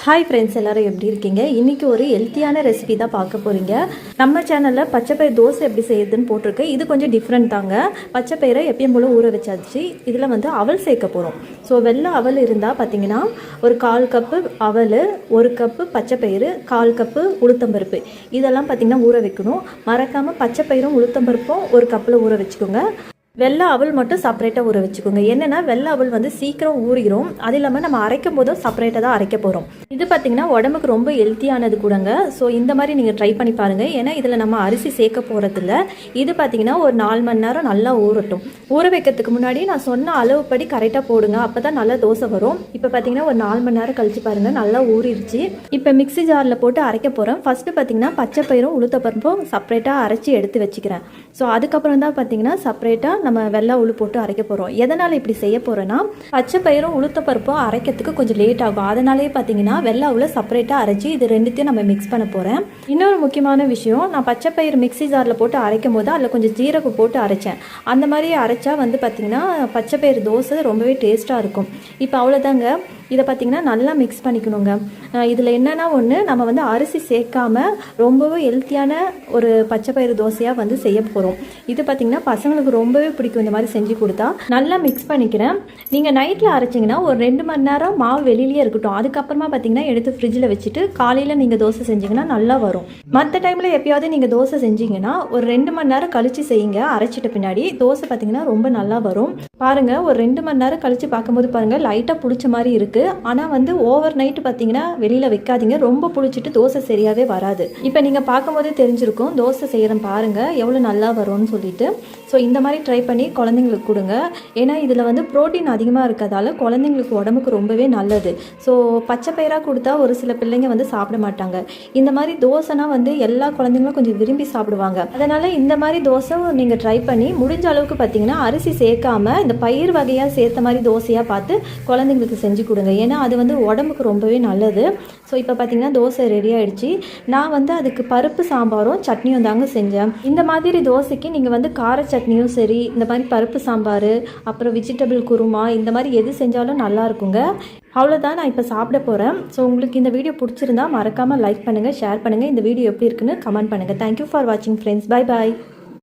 Hi friends, எல்லோரும் எப்படி இருக்கீங்க? இன்றைக்கி ஒரு ஹெல்த்தியான ரெசிபி தான் பார்க்க போகிறீங்க. நம்ம சேனலில் பச்சைப்பயிர் தோசை எப்படி செய்யுதுன்னு போட்டிருக்கு. இது கொஞ்சம் டிஃப்ரெண்ட் தாங்க. பச்சைப்பயிரை எப்பயும் போல் ஊற வச்சாச்சு. இதில் அவல் சேர்க்க போகிறோம். ஸோ வெள்ளை அவல் இருந்தால் பார்த்தீங்கன்னா ஒரு 1/4 கப்பு அவல், 1 கப்பு பச்சைப்பயிறு, 1/4 கப்பு உளுத்தம்பருப்பு, இதெல்லாம் பார்த்திங்கன்னா ஊற வைக்கணும். மறக்காமல் பச்சைப்பயிரும் உளுத்தம்பருப்பும் ஒரு கப்பில் ஊற வச்சுக்கோங்க. வெள்ளை அவல் மட்டும் செப்பரேட்டாக ஊற வச்சுக்கோங்க. என்னென்னா வெள்ளை அவல் சீக்கிரம் ஊறிடும். அது இல்லாமல் நம்ம அரைக்கும் போதும் செப்பரேட்டாக தான் அரைக்க போகிறோம். இது பார்த்திங்கன்னா உடம்புக்கு ரொம்ப ஹெல்த்தியானது கூடங்க. ஸோ இந்த மாதிரி நீங்கள் ட்ரை பண்ணி பாருங்கள். ஏன்னா இதில் நம்ம அரிசி சேர்க்க போகிறதில்ல. இது பார்த்திங்கன்னா ஒரு 4 மணி நேரம் நல்லா ஊறட்டும். ஊற வைக்கிறதுக்கு முன்னாடி நான் சொன்ன அளவுப்படி கரெக்டாக போடுங்க. அப்போ தான் நல்லா தோசை வரும். இப்போ பார்த்திங்கன்னா ஒரு 4 மணி நேரம் கழிச்சு பாருங்கள், நல்லா ஊறிடுச்சு. இப்போ மிக்ஸி ஜாரில் போட்டு அரைக்க போகிறேன். ஃபஸ்ட்டு பார்த்திங்கன்னா பச்சைப்பயிரும் உளுத்தப்பருப்பும் செப்பரேட்டாக அரைச்சி எடுத்து வச்சுக்கிறேன். ஸோ அதுக்கப்புறம் தான் பார்த்திங்கன்னா செப்பரேட்டாக நம்ம வெள்ளை உளு போட்டு அரைக்க போகிறோம். எதனால் இப்படி செய்ய போகிறோன்னா, பச்சை பயிரும் உளுத்தப்பருப்பும் அரைக்கிறதுக்கு கொஞ்சம் லேட் ஆகும். அதனாலே பார்த்தீங்கன்னா வெள்ளை உளு செப்பரேட்டாக அரைச்சி இது ரெண்டுத்தையும் நம்ம மிக்ஸ் பண்ண போகிறேன். இன்னொரு முக்கியமான விஷயம், நான் பச்சை பயிர் மிக்ஸி ஜாரில் போட்டு அரைக்கும் போது அதில் கொஞ்சம் ஜீரகம் போட்டு அரைச்சேன். அந்த மாதிரி அரைச்சா பார்த்திங்கன்னா பச்சை பயிர் தோசை ரொம்பவே டேஸ்ட்டாக இருக்கும். இப்போ அவ்வளோதாங்க. இதை பார்த்திங்கன்னா நல்லா மிக்ஸ் பண்ணிக்கணுங்க. இதில் என்னென்னா ஒன்று, நம்ம அரிசி சேர்க்காம ரொம்பவே ஹெல்த்தியான ஒரு பச்சைப்பயிறு தோசையாக செய்ய போகிறோம். இது பார்த்திங்கன்னா பசங்களுக்கு ரொம்பவே பிடிக்கும். இந்த மாதிரி செஞ்சு கொடுத்தா நல்லா மிக்ஸ் பண்ணிக்கிறேன். நீங்கள் நைட்டில் அரைச்சிங்கன்னா ஒரு 2 மணி நேரம் மாவு வெளியிலே இருக்கட்டும். அதுக்கப்புறமா பார்த்திங்கன்னா எடுத்து ஃப்ரிட்ஜில் வச்சுட்டு காலையில் நீங்கள் தோசை செஞ்சிங்கன்னா நல்லா வரும். மற்ற டைமில் எப்பயாவது நீங்கள் தோசை செஞ்சிங்கன்னா ஒரு 2 மணி நேரம் கழித்து செய்யுங்க. அரைச்சிட்ட பின்னாடி தோசை பார்த்திங்கன்னா ரொம்ப நல்லா வரும். பாருங்கள், ஒரு 2 மணி நேரம் கழித்து பார்க்கும்போது பாருங்கள் லைட்டாக புளிச்ச மாதிரி இருக்குது. ஆனால் ஓவர் நைட்டு பார்த்தீங்கன்னா வெளியில் வைக்காதீங்க. ரொம்ப புளிச்சிட்டு தோசை சரியாகவே வராது. இப்போ நீங்கள் பார்க்கும்போதே தெரிஞ்சிருக்கும் தோசை செய்கிறேன் பாருங்கள் எவ்வளோ நல்லா வரும்னு சொல்லிட்டு. ஸோ இந்த மாதிரி ட்ரை பண்ணி குழந்தைங்களுக்கு கொடுங்க. ஏன்னா இதில் புரோட்டீன் அதிகமாக இருக்கிறதால குழந்தைங்களுக்கு உடம்புக்கு ரொம்பவே நல்லது. ஸோ பச்சை பயிராக கொடுத்தா ஒரு சில பிள்ளைங்க சாப்பிட மாட்டாங்க. இந்த மாதிரி தோசைனா எல்லா குழந்தைங்களும் கொஞ்சம் விரும்பி சாப்பிடுவாங்க. அதனால் இந்த மாதிரி தோசை நீங்கள் ட்ரை பண்ணி முடிஞ்ச அளவுக்கு பார்த்தீங்கன்னா அரிசி சேர்க்காம இந்த பயிர் வகையாக சேர்த்த மாதிரி தோசையாக பார்த்து குழந்தைங்களுக்கு செஞ்சு கொடுங்க. ஏன்னா அது உடம்புக்கு ரொம்பவே நல்லது. ஸோ இப்போ பார்த்தீங்கன்னா தோசை ரெடி ஆகிடுச்சு. நான் அதுக்கு பருப்பு சாம்பாரும் சட்னியும் தாங்க செஞ்சேன். இந்த மாதிரி தோசைக்கு நீங்கள் கார சட்னியும் சரி, இந்த மாதிரி பருப்பு சாம்பார், அப்புறம் வெஜிடபிள் குருமா, இந்த மாதிரி எது செஞ்சாலும் நல்லா இருக்குங்க. அவ்வளோதான், நான் இப்போ சாப்பிட போகிறேன். ஸோ உங்களுக்கு இந்த வீடியோ பிடிச்சிருந்தா மறக்காமல் லைக் பண்ணுங்கள், ஷேர் பண்ணுங்கள். இந்த வீடியோ எப்படி இருக்குன்னு கமெண்ட் பண்ணுங்கள். தேங்க்யூ ஃபார் வாட்சிங் ஃப்ரெண்ட்ஸ். Bye bye.